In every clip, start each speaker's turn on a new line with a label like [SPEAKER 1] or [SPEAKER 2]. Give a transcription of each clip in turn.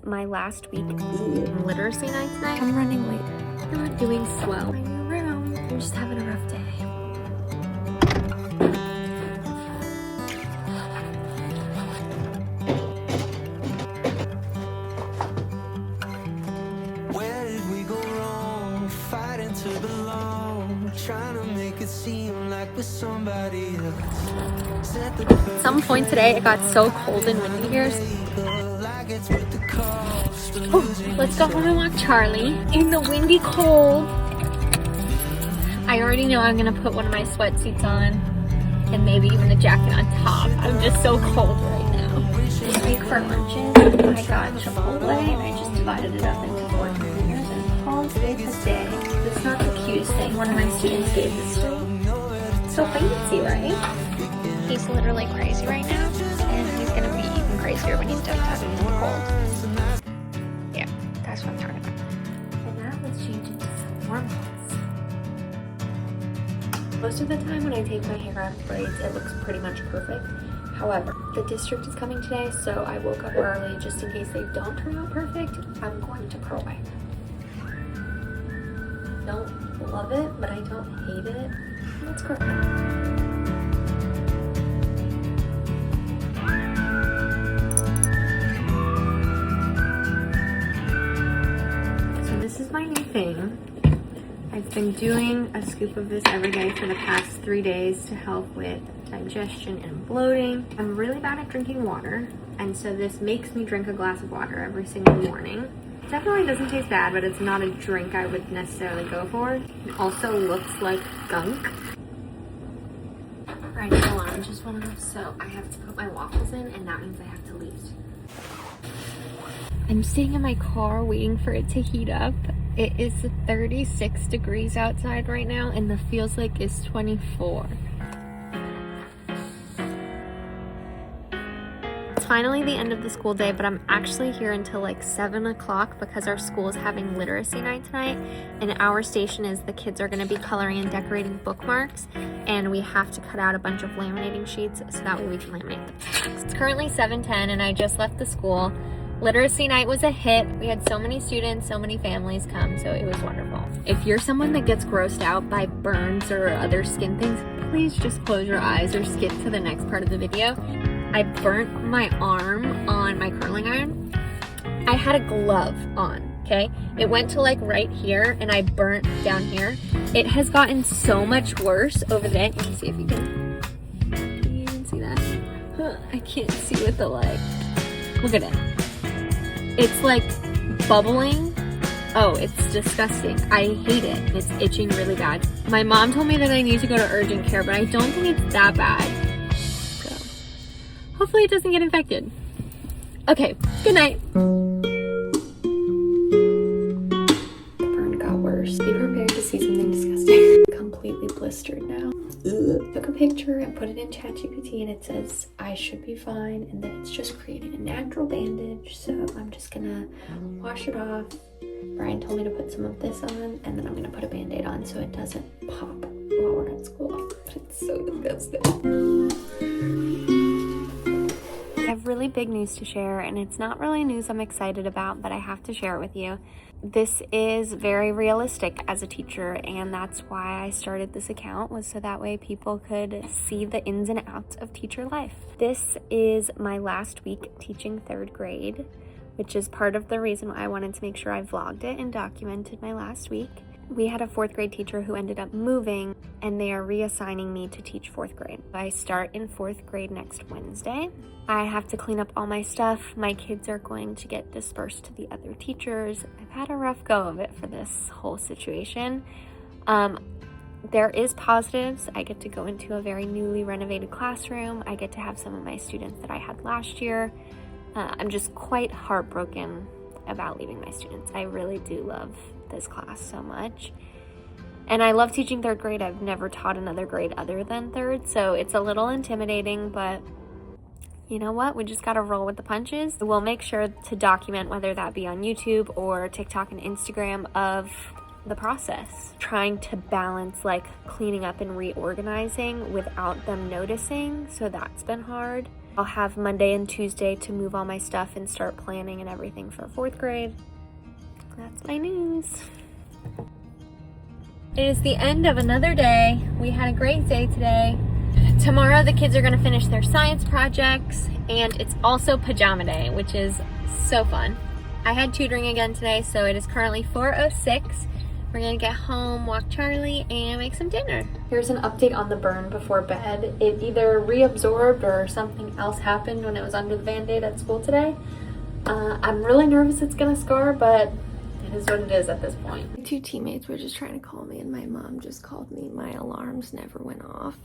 [SPEAKER 1] my last week literacy night tonight. I'm running late. I'm not doing swell. My new room. I'm just having a rough day.
[SPEAKER 2] Where did we go wrong? Fighting to belong, trying to make it seem like we're somebody else.
[SPEAKER 1] At some point today, it got so cold and windy here. Oh, let's go home and walk Charlie in the windy cold. I already know I'm gonna put one of my sweatsuits on and maybe even a jacket on top. I'm just so cold right now. This week for lunches, I got Chipotle and I just divided it up into 4 containers and called it a day. It's not the cutest thing. One of my students gave this to me. So fancy, right?
[SPEAKER 3] He's literally crazy right now, and he's gonna be even crazier when he's done having the cold. Yeah, that's what I'm talking about.
[SPEAKER 1] And now let's change into some warm clothes. Most of the time when I take my hair out of braids, it looks pretty much perfect. However, the district is coming today, so I woke up early just in case they don't turn out perfect. I'm going to curl my hair. Don't love it, but I don't hate it. Let's curl it. This is my new thing. I've been doing a scoop of this every day for the past 3 days to help with digestion and bloating. I'm really bad at drinking water, and so this makes me drink a glass of water every single morning. It definitely doesn't taste bad, but it's not a drink I would necessarily go for. It also looks like gunk. Alright, the alarm just went off, so I have to put my waffles in, and that means I have to leave. I'm sitting in my car waiting for it to heat up. It is 36 degrees outside right now, and the feels like it's 24. It's finally the end of the school day, but I'm actually here until like 7 o'clock because our school is having literacy night tonight, and our station is the kids are going to be coloring and decorating bookmarks, and we have to cut out a bunch of laminating sheets so that way we can laminate them. It's currently 7:10 and I just left the school. Literacy night was a hit. We had so many students, so many families come, so it was wonderful. If you're someone that gets grossed out by burns or other skin things, please just close your eyes or skip to the next part of the video. I burnt my arm on my curling iron. I had a glove on, okay? It went to like right here and I burnt down here. It has gotten so much worse over the day. Let me see if you can see that. I can't see with the light. Look at it. It's like bubbling. Oh, it's disgusting. I hate it. It's itching really bad. My mom told me that I need to go to urgent care, but I don't think it's that bad. So hopefully it doesn't get infected. Okay, good night. The burn got worse. Be prepared to see something disgusting. Completely blistered now. Took a picture and put it in ChatGPT and it says I should be fine and that it's just creating a natural bandage, so I'm just gonna wash it off. Brian told me to put some of this on and then I'm gonna put a band-aid on so it doesn't pop while we're at school. It's so disgusting. I have really big news to share, and it's not really news I'm excited about, but I have to share it with you. This is very realistic as a teacher, and that's why I started this account, was so that way people could see the ins and outs of teacher life. This is my last week teaching 3rd grade, which is part of the reason why I wanted to make sure I vlogged it and documented my last week. We had a 4th grade teacher who ended up moving, and they are reassigning me to teach 4th grade. I start in 4th grade next Wednesday. I have to clean up all my stuff. My kids are going to get dispersed to the other teachers. I've had a rough go of it for this whole situation. There is positives. I get to go into a very newly renovated classroom. I get to have some of my students that I had last year. I'm just quite heartbroken about leaving my students. I really do love this class so much. And I love teaching 3rd grade. I've never taught another grade other than 3rd, so it's a little intimidating, but you know what? We just gotta roll with the punches. We'll make sure to document, whether that be on YouTube or TikTok and Instagram, of the process. Trying to balance like cleaning up and reorganizing without them noticing, so that's been hard. I'll have Monday and Tuesday to move all my stuff and start planning and everything for 4th grade. That's my news. It is the end of another day. We had a great day today. Tomorrow the kids are gonna finish their science projects, and it's also pajama day, which is so fun. I had tutoring again today, so it is currently 4:06. We're gonna get home, walk Charlie, and make some dinner. Here's an update on the burn before bed. It either reabsorbed or something else happened when it was under the Band-Aid at school today. I'm really nervous it's gonna scar, but it is what it is at this point. My 2 teammates were just trying to call me, and my mom just called me. My alarms never went off.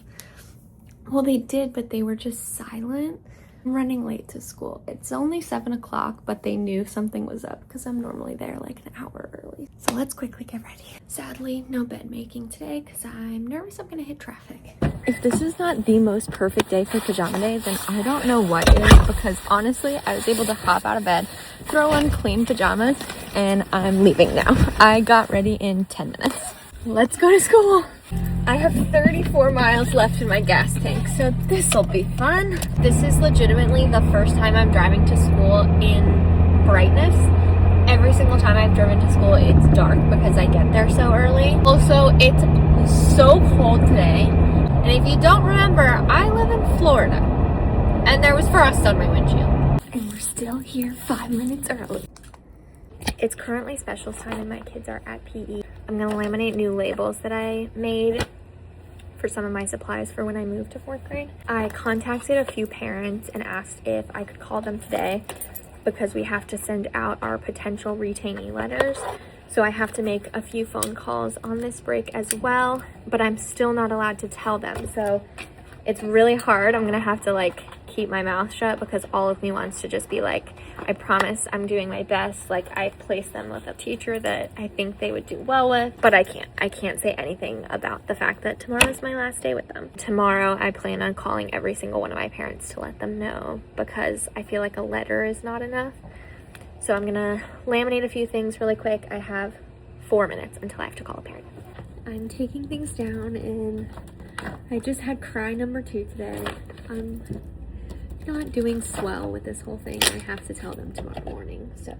[SPEAKER 1] Well, they did, but they were just silent. I'm running late to school. It's only 7 o'clock, but they knew something was up because I'm normally there like an hour early. So let's quickly get ready. Sadly, no bed making today because I'm nervous I'm gonna hit traffic. If this is not the most perfect day for pajama day, then I don't know what is, because honestly, I was able to hop out of bed, throw on clean pajamas, and I'm leaving now. I got ready in 10 minutes. Let's go to school. I have 34 miles left in my gas tank, so this'll be fun. This is legitimately the first time I'm driving to school in brightness. Every single time I've driven to school, it's dark because I get there so early. Also, it's so cold today. And if you don't remember, I live in Florida, and there was frost on my windshield. And we're still here 5 minutes early. It's currently specials time and my kids are at PE. I'm gonna laminate new labels that I made for some of my supplies for when I moved to 4th grade. I contacted a few parents and asked if I could call them today because we have to send out our potential retainee letters. So I have to make a few phone calls on this break as well, but I'm still not allowed to tell them. So it's really hard. I'm gonna have to like keep my mouth shut because all of me wants to just be like, I promise I'm doing my best. Like, I placed them with a teacher that I think they would do well with, but I can't say anything about the fact that tomorrow is my last day with them. Tomorrow I plan on calling every single one of my parents to let them know because I feel like a letter is not enough. So I'm gonna laminate a few things really quick. I have 4 minutes until I have to call a parent. I'm taking things down and I just had cry number 2 today. I'm not doing swell with this whole thing. I have to tell them tomorrow morning, so.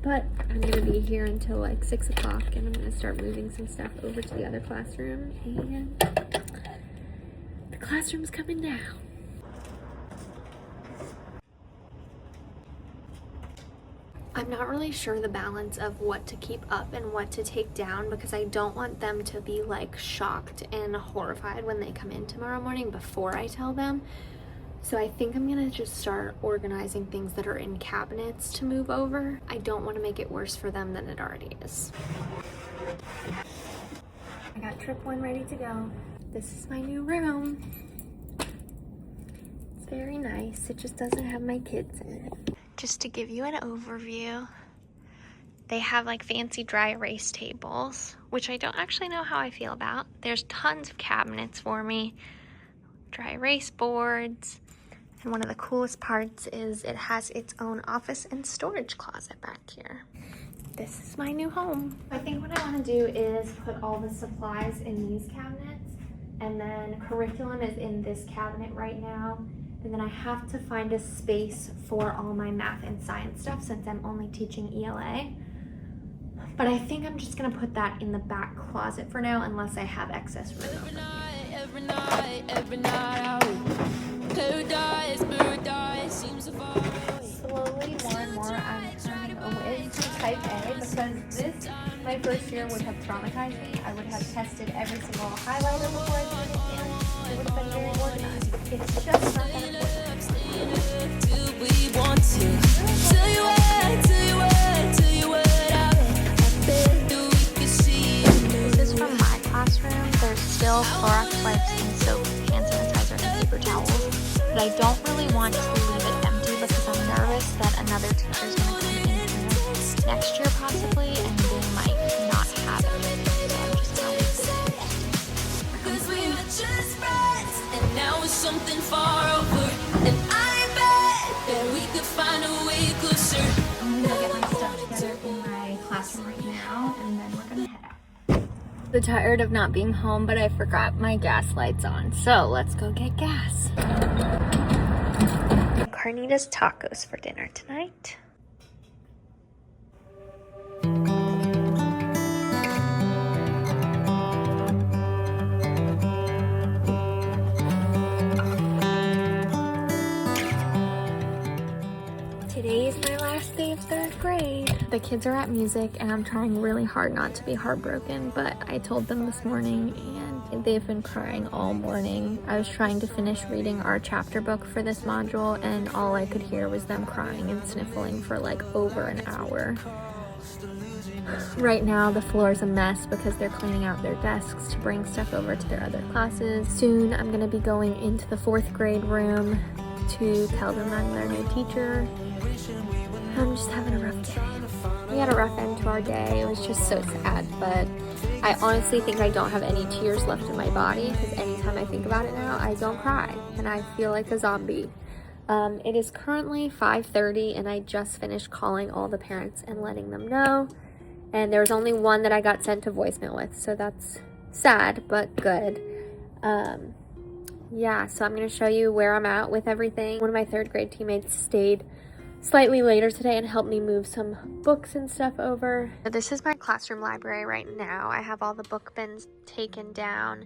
[SPEAKER 1] But I'm gonna be here until like 6 o'clock and I'm gonna start moving some stuff over to the other classroom, and the classroom's coming now. I'm not really sure the balance of what to keep up and what to take down because I don't want them to be like shocked and horrified when they come in tomorrow morning before I tell them. So I think I'm gonna just start organizing things that are in cabinets to move over. I don't want to make it worse for them than it already is. I got trip 1 ready to go. This is my new room. It's very nice. It just doesn't have my kids in it. Just to give you an overview, they have like fancy dry erase tables, which I don't actually know how I feel about. There's tons of cabinets for me, dry erase boards, and one of the coolest parts is it has its own office and storage closet back here. This is my new home. I think what I want to do is put all the supplies in these cabinets, and then curriculum is in this cabinet right now. And then I have to find a space for all my math and science stuff since I'm only teaching ELA. But I think I'm just gonna put that in the back closet for now unless I have excess room.
[SPEAKER 2] Every night, paradise seems so far away.
[SPEAKER 1] Slowly, more and more, I'm turning away to type A because this, my first year, would have traumatized me. I would have tested every single highlighter before I did it, and it would have been very organized. It's just not that important.
[SPEAKER 2] Do we want to tell you what I bet that we can see?
[SPEAKER 3] This is from my classroom. There's still Clorox wipes and soap, hand sanitizer, and paper towels. But I don't really want to leave it empty because I'm nervous that another teacher's going to come in here next year possibly, and they might not have it. So I'm just going to leave this empty.
[SPEAKER 2] 'Cause we were just friends, and now it's something far over. And I bet that we could find a way closer.
[SPEAKER 1] I'm gonna get my stuff together in my classroom right now, and then we're gonna head out. So tired of not being home, but I forgot my gas lights on. So let's go get gas. Carnitas tacos for dinner tonight. Today is my last day of 3rd grade. The kids are at music and I'm trying really hard not to be heartbroken, but I told them this morning and they've been crying all morning. I was trying to finish reading our chapter book for this module and all I could hear was them crying and sniffling for like over an hour. Right now the floor is a mess because they're cleaning out their desks to bring stuff over to their other classes. Soon I'm gonna be going into the 4th grade room to tell them I'm their new teacher. I'm just having a rough day. We had a rough end to our day. It was just so sad, but I honestly think I don't have any tears left in my body because anytime I think about it now, I don't cry and I feel like a zombie. It is currently 5:30 and I just finished calling all the parents and letting them know. And there was only one that I got sent to voicemail with, so that's sad, but good. Yeah, so I'm going to show you where I'm at with everything. One of my 3rd grade teammates stayed slightly later today and helped me move some books and stuff over. This is my classroom library right now. I have all the book bins taken down.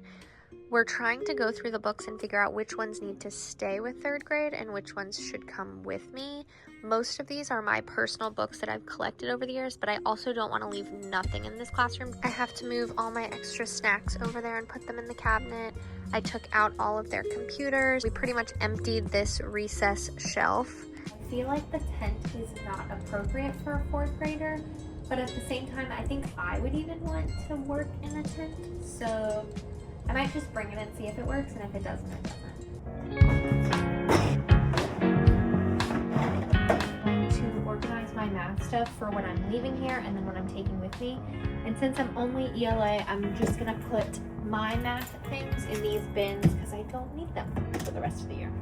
[SPEAKER 1] We're trying to go through the books and figure out which ones need to stay with 3rd grade and which ones should come with me. Most of these are my personal books that I've collected over the years, but I also don't want to leave nothing in this classroom. I have to move all my extra snacks over there and put them in the cabinet. I took out all of their computers. We pretty much emptied this recess shelf. I feel like the tent is not appropriate for a 4th grader, but at the same time, I think I would even want to work in a tent. So I might just bring it and see if it works, and if it doesn't, it doesn't. I'm going to organize my math stuff for when I'm leaving here and then when I'm taking with me. And since I'm only ELA, I'm just gonna put my math things in these bins because I don't need them for the rest of the year.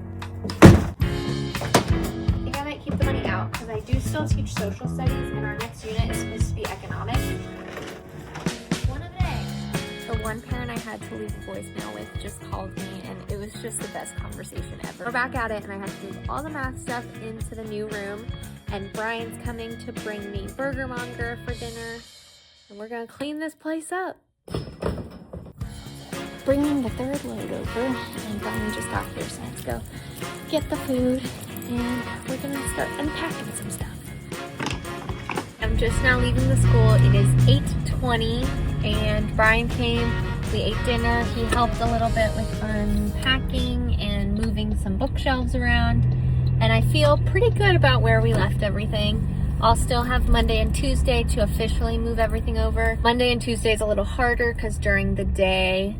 [SPEAKER 1] I think I might keep the money out because I do still teach social studies and our next unit is supposed to be economics. One a day. The one parent I had to leave a voicemail with just called me and it was just the best conversation ever. We're back at it and I have to move all the math stuff into the new room and Brian's coming to bring me Burger Monger for dinner and we're gonna clean this place up. Bringing the 3rd load over and Brian just got here, so let's go get the food and we're gonna start unpacking some stuff. I'm just now leaving the school. It is 8:20 and Brian came, we ate dinner. He helped a little bit with unpacking and moving some bookshelves around and I feel pretty good about where we left everything. I'll still have Monday and Tuesday to officially move everything over. Monday and Tuesday is a little harder because during the day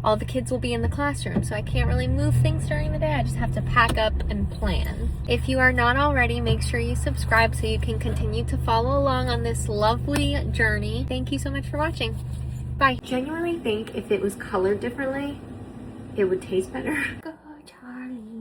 [SPEAKER 1] all the kids will be in the classroom, so I can't really move things during the day. I just have to pack up and plan. If you are not already, make sure you subscribe so you can continue to follow along on this lovely journey. Thank you so much for watching. Bye. I genuinely think if it was colored differently, it would taste better. Go, Charlie.